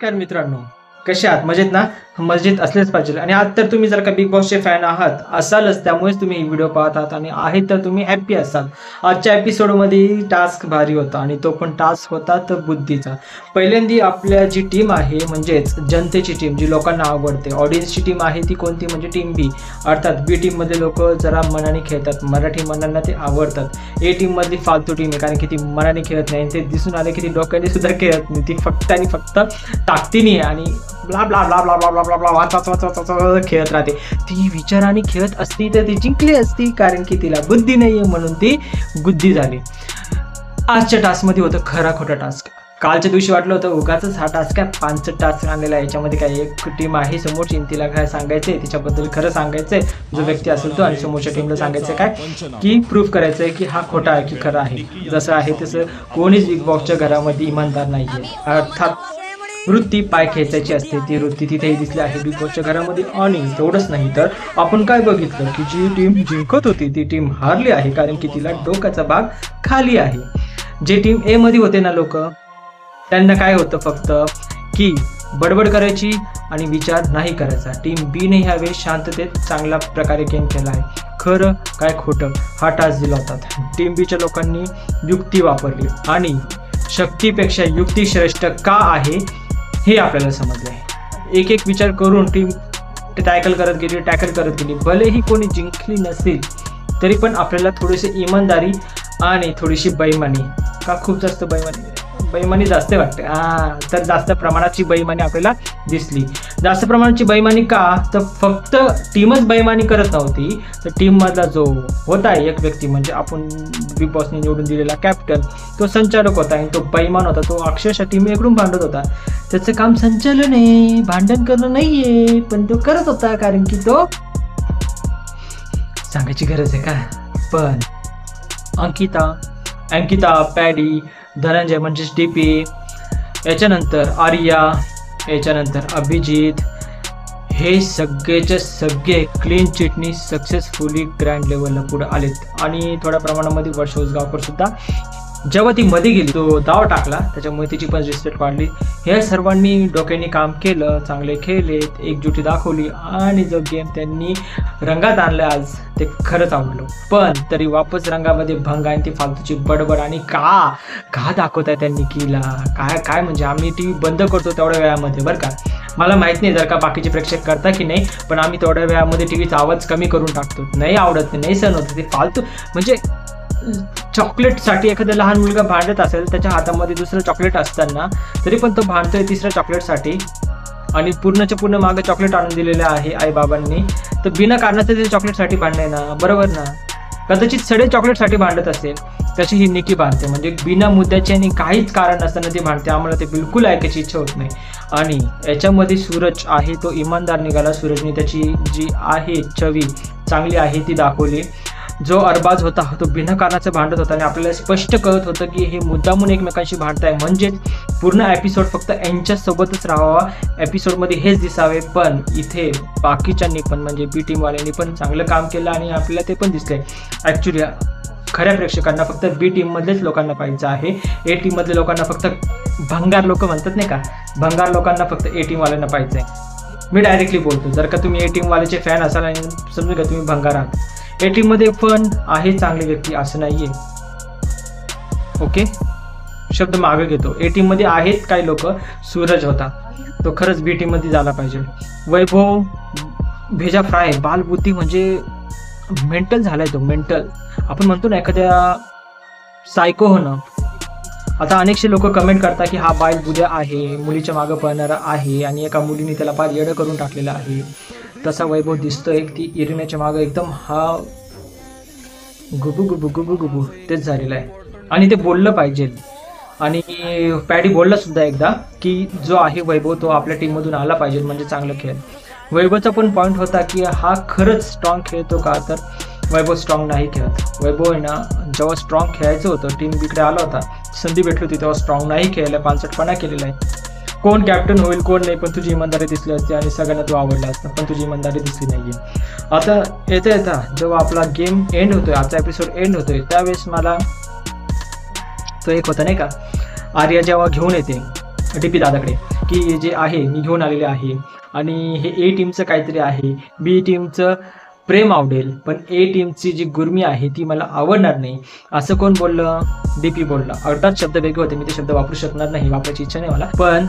नमस्कार मित्रांनो, कसे आहात? मजेत ना? मजेत असलेच पाहिजे. आणि आज तर तुम्ही जर का बिग बॉसचे फॅन आहात असालच, त्यामुळेच तुम्ही ही व्हिडिओ पाहत आहात आणि आहेत तर तुम्ही हॅपी असाल. आजच्या एपिसोडमध्ये टास्क भारी होता आणि तो पण टास्क होता तर बुद्धीचा. पहिल्यांदी आपल्या जी टीम आहे म्हणजेच जनतेची टीम, जी लोकांना आवडते, ऑडियन्सची टीम आहे ती कोणती म्हणजे टीम बी. अर्थात बी टीममधले लोक जरा मनाने खेळतात, मराठी मनांना ते आवडतात. ए टीममधली फालतू टीम आहे, कारण की ती मनाने खेळत नाही. ते दिसून आले की ती डोक्याने सुद्धा खेळत नाही, ती फक्त आणि फक्त ताकदीने आणि blah blah blah blah blah blah blah blah वाचा खेळत राहते. ती विचाराने खेळत असती तर ती जिंकली असती, कारण की तिला बुद्धी नाही आहे म्हणून ती गुद्दी झाली. आजच्या टास्कमध्ये होतं खरा खोटा टास्क. कालच्या दिवशी वाटलं होतं उगाचच हा टास्क आहे, 5 टास्क आणलेला आहे. याच्यामध्ये काय एक टीम आहे समोरची, तिला काय सांगायचंय तिच्याबद्दल खरं सांगायचंय जो व्यक्ती असेल तो, आणि समोरच्या टीमला सांगायचं काय की प्रूफ करायचं आहे की हा खोटा आहे की खरं आहे. जसं आहे तसं कोणीच बिग बॉसच्या घरामध्ये इमानदार नाही आहे. अर्थात वृत्ती पाय खेचायची असते, ती वृत्ती तिथेही दिसली आहे बिग बॉसच्या घरामध्ये. आणि तेवढंच नाही तर आपण काय बघितलं की जी टीम जिंकत होती ती टीम हारली आहे, कारण की तिला डोक्याचा भाग खाली आहे. जे टीम ए मध्ये होते ना लोक, त्यांना काय होतं फक्त की बडबड करायची आणि विचार नाही करायचा. टीम बीने ह्यावेळेस शांततेत चांगल्या प्रकारे गेम केला आहे. खरं काय खोटं हा टास्क दिला होता. टीम बीच्या लोकांनी युक्ती वापरली आणि शक्तीपेक्षा युक्ती श्रेष्ठ का आहे हे आपल्याला समजलं आहे. एक एक विचार करून टीम टॅकल करत गेली. भलेही कोणी जिंकली नसेल तरी पण आपल्याला थोडीशी इमानदारी आणि थोडीशी बेईमानी, का खूप जास्त बेईमानी जास्त वाटते, तर जास्त प्रमाणाची बेईमानी आपल्याला दिसली. जास्त प्रमाणाची बेईमानी का, तर फक्त टीमच बेईमानी करत नव्हती, तर टीममधला जो होता एक व्यक्ती म्हणजे आपण बिग बॉसने निवडून दिलेला कॅप्टन, तो संचालक होता आणि तो बेईमान होता. तो अक्षरशः टीम इकडून भांडत होता. त्याचं काम संचालन आहे, भांडण करणं नाहीये, पण तो करत होता कारण की तो सांगायची गरज आहे का. पण अंकिता, पॅडी, धनंजय म्हणजेच डीपी, याच्यानंतर आर्या, याच्यानंतर अभिजित, हे सगळेचे सगळे क्लीन चिटनी सक्सेसफुली ग्रँड लेवलला पुढे आलेत. आणि थोड्या प्रमाणामध्ये वर्षा उसगावकर सुद्धा जेव्हा ती मध्ये गेली तो दाव टाकला, त्याच्यामुळे तिची पण रिस्पेक्ट वाढली. हे सर्वांनी डोक्याने काम केलं, चांगले खेळलेत, एकजुटी दाखवली आणि जो गेम त्यांनी रंगात आणला आज ते खरंच आवडलं. पण तरी वापस रंगामध्ये भंग आणि ती फालतूची बडबड आणि का दाखवताय त्यांनी कीला काय म्हणजे आम्ही टी व्ही बंद करतो तेवढ्या वेळामध्ये बरं का. मला माहीत नाही जर का बाकीचे प्रेक्षक करता की नाही, पण आम्ही तेवढ्या वेळामध्ये टी व्हीचा आवाज कमी करून टाकतो. नाही आवडत, नाही सण होतं ते फालतू. म्हणजे चॉकलेटसाठी एखादा लहान मुलगा भांडत असेल, त्याच्या हातामध्ये दुसरं चॉकलेट असताना तरी पण तो भांडतोय तिसऱ्या चॉकलेटसाठी, आणि पूर्णच्या पूर्ण मागे चॉकलेट आणून दिलेलं आहे आईबाबांनी, तर बिना कारणाचं ते चॉकलेटसाठी भांडणे ना, बरोबर ना. कदाचित सडे चॉकलेटसाठी भांडत असेल, तशी ही निकी भांडते म्हणजे बिना मुद्द्याची आणि काहीच कारण नसताना ती भांडते. आम्हाला ते बिलकुल ऐकायची इच्छा होत नाही. आणि याच्यामध्ये सूरज आहे तो इमानदार निघाला. सूरजने त्याची जी आहे छवी चांगली आहे ती दाखवली. जो अरबाज होता तो बिना कारणाचं भांडत होता आणि आपल्याला स्पष्ट कळत होतं की हे मुद्दामून एकमेकांशी भांडताय, म्हणजेच पूर्ण एपिसोड फक्त यांच्यासोबतच राहावा, एपिसोडमध्ये हेच दिसावे. पण इथे बाकीच्यांनी पण म्हणजे बी टीमवाल्यांनी पण चांगलं काम केलं आणि आपल्याला ते पण दिसलंय. ॲक्च्युली खऱ्या प्रेक्षकांना फक्त बी टीममधलेच लोकांना पाहिजे आहे. ए टीममधल्या लोकांना फक्त भंगार लोक म्हणतात नाही का, भंगार लोकांना फक्त ए टीमवाल्यांना पाहिजे आहे. मी डायरेक्टली बोलतो, जर का तुम्ही ए टीमवाल्याचे फॅन असाल आणि समजू का तुम्ही भंगार आहात. ए टीममध्ये पण आहे चांगले व्यक्ती असं नाहीये, ओके, शब्द मागे घेतो. ए टीममध्ये आहेत काही लोक. सूरज होता तो खरंच बी टीममध्ये झाला पाहिजे. वैभव भेजा फ्राय बालबुद्धी म्हणजे मेंटल झालाय तो, मेंटल. आपण म्हणतो ना एखाद्या सायको होणं. आता अनेकशे लोक कमेंट करतात की हा बालबुद्ध्या आहे, मुलीच्या मागं पळणारा आहे आणि एका मुलीने त्याला फार येडं करून टाकलेलं आहे. तसा वैभव दिसतोय ती इरिनाच्या मागं एकदम हा गुबू तेच झालेलं आहे. आणि ते बोललं पाहिजे. आणि पॅडी बोलला सुद्धा एकदा की जो आहे वैभव तो आपल्या टीममधून आला पाहिजे म्हणजे चांगलं खेळ. वैभवचा पण पॉईंट होता की हा खरंच स्ट्रॉंग खेळतो का, तर वैभव स्ट्रॉंग नाही खेळत. वैभव आहे ना, जेव्हा स्ट्रॉंग खेळायचं होतं टीम बीकडे आला होता, संधी भेटली होती, तेव्हा स्ट्रॉंग नाही खेळायला, पानसटपणा केलेला आहे. कोण कॅप्टन होईल कोण नाही, पण तुझी इमानदारी दिसली असते आणि सगळ्यांना तू आवडला असता, पण तुझी इमानदारी दिसली नाहीये. आता येता जेव्हा आपला गेम एंड होतोय, आजचा एपिसोड एंड होतोय, त्यावेळेस मला तो एक होता नाही का, आर्या जेव्हा घेऊन येते DP दादाकडे की जे आहे मी घेऊन आलेले आहे आणि हे A टीमचं काहीतरी आहे, B टीमचं प्रेम आवडेल, पण A टीमची जी गुर्मी आहे ती मला आवडणार नाही, असं कोण बोललं? DP बोलला. अर्थात शब्द वेगळे होते, मी ते शब्द वापरू शकणार नाही, वापरायची इच्छा नाही मला, पण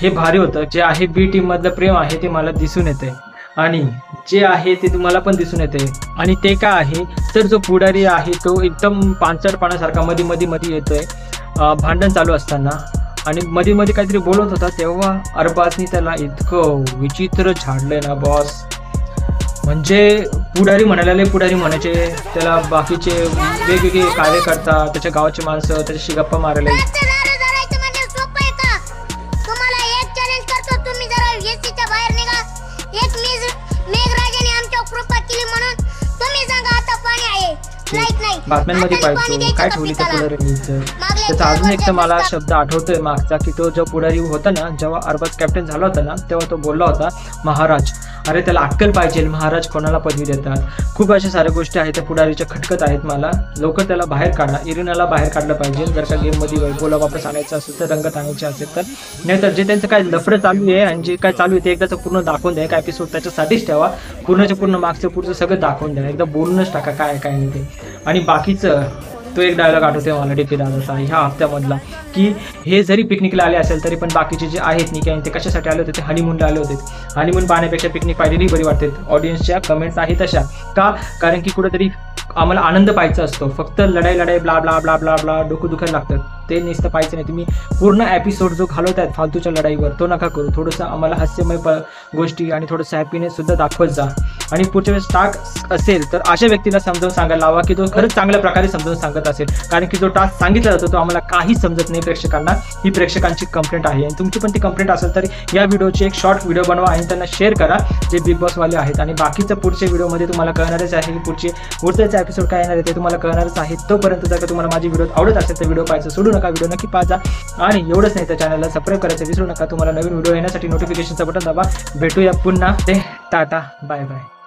हे भारी होतं. जे आहे B टीममधलं प्रेम आहे ते मला दिसून येते आणि जे आहे ते तुम्हाला पण दिसून येते. आणि ते काय आहे तर जो पुढारी आहे तो एकदम पानसटपणासारखा मध्ये येतोय भांडण चालू असताना आणि मध्ये काहीतरी बोलत होता, तेव्हा अरबाजनी त्याला इतकं विचित्र झाडलंय ना बॉस. म्हणजे पुढारी म्हणायला पुढारी म्हणायचे, त्याला बाकीचे वेगवेगळे कार्यकर्ता, त्याच्या गावाचे माणसं त्याच्याशी गप्पा मारायला. बातम्यांमध्ये पाहिजे काय ठेवली त्या पुढाऱ्यांनी. त्याचा अजून एक तर मला शब्द आठवतोय मागचा, की तो जो पुढारी होता ना, जेव्हा अरबाज कॅप्टन झाला होता ना, तेव्हा तो बोलला होता महाराज. अरे त्याला अक्कल पाहिजे, महाराज कोणाला पदवी देतात. खूप अशा साऱ्या गोष्टी आहेत त्या पुढारीच्या खटकत आहेत मला. लवकर त्याला बाहेर काढा, इरिनाला बाहेर काढलं पाहिजे जर का गेममध्ये वैभवला वापस आणायचं असेल तर, रंगत आणायचे असेल तर. नाहीतर जे त्यांचं काय लफडं चालू आहे आणि जे काय चालू आहे ते एकदाचं पूर्ण दाखवून द्या. एक एपिसोड त्याच्यासाठीच ठेवा, पूर्णच्या पूर्ण मागचं पुढचं सगळं दाखवून द्या, एकदा बोलूनच टाका काय काय नाही ते. आणि बाकीचं तो एक डायलॉग आठवते मला DP दादाचा ह्या हप्त्यामधला, की हे जरी पिकनिकला आले असेल तरी पण बाकीचे जे आहेत नाही काय ते कशासाठी आले होते, ते हनीमूनला आले होते. हनीमून पाहण्यापेक्षा पिकनिक पाहिलेली बरी वाटते. ऑडियन्सच्या कमेंट्स आहेत तशा का, कारण की कुठेतरी आम्हाला आनंद पाहायचा असतो, फक्त लढाई blah blah blah blah blah डोकं दुखायला लागतं, ते नुसतं पाहायचं नाही. तुम्ही पूर्ण एपिसोड जो घालवत आहेत फालतूच्या लढाईवर तो नका करू. थोडंसं आम्हाला हास्यमय गोष्टी आणि थोडंसं हॅपीनेस सुद्धा दाखवत जा. आणि पुढच्या वेळेस टास्क असेल तर अशा व्यक्तीला समजावून सांगायला लावा की तो खरंच चांगल्या प्रकारे समजावून सांगत असेल, कारण की जो टास्क सांगितला जातो तो आम्हाला काहीच समजत नाही प्रेक्षकांना. ही प्रेक्षकांची कंप्लेंट आहे आणि तुमची पण ती कंप्लेंट असेल तर या व्हिडिओची एक शॉर्ट व्हिडिओ बनवा आणि त्यांना शेअर करा जे बिग बॉसवाले आहेत. आणि बाकीचं पुढच्या व्हिडिओमध्ये तुम्हाला कळणारच आहे की पुढचा एपिसोड काय येणार आहे ते तुम्हाला कळणारच आहे. तोपर्यंत जर का तुम्हाला माझी व्हिडिओ आवडत असेल तर व्हिडिओ पाहायचं सोडू नका, व्हिडिओ नक्की पाहा. आणि एवढंच नाही तर चॅनलला सबस्क्राईब करायचं विसरू नका. तुम्हाला नवीन व्हिडिओ येण्यासाठी नोटिफिकेशनचं बटन दाबा. भेटूया पुन्हा. ते टाटा बाय बाय.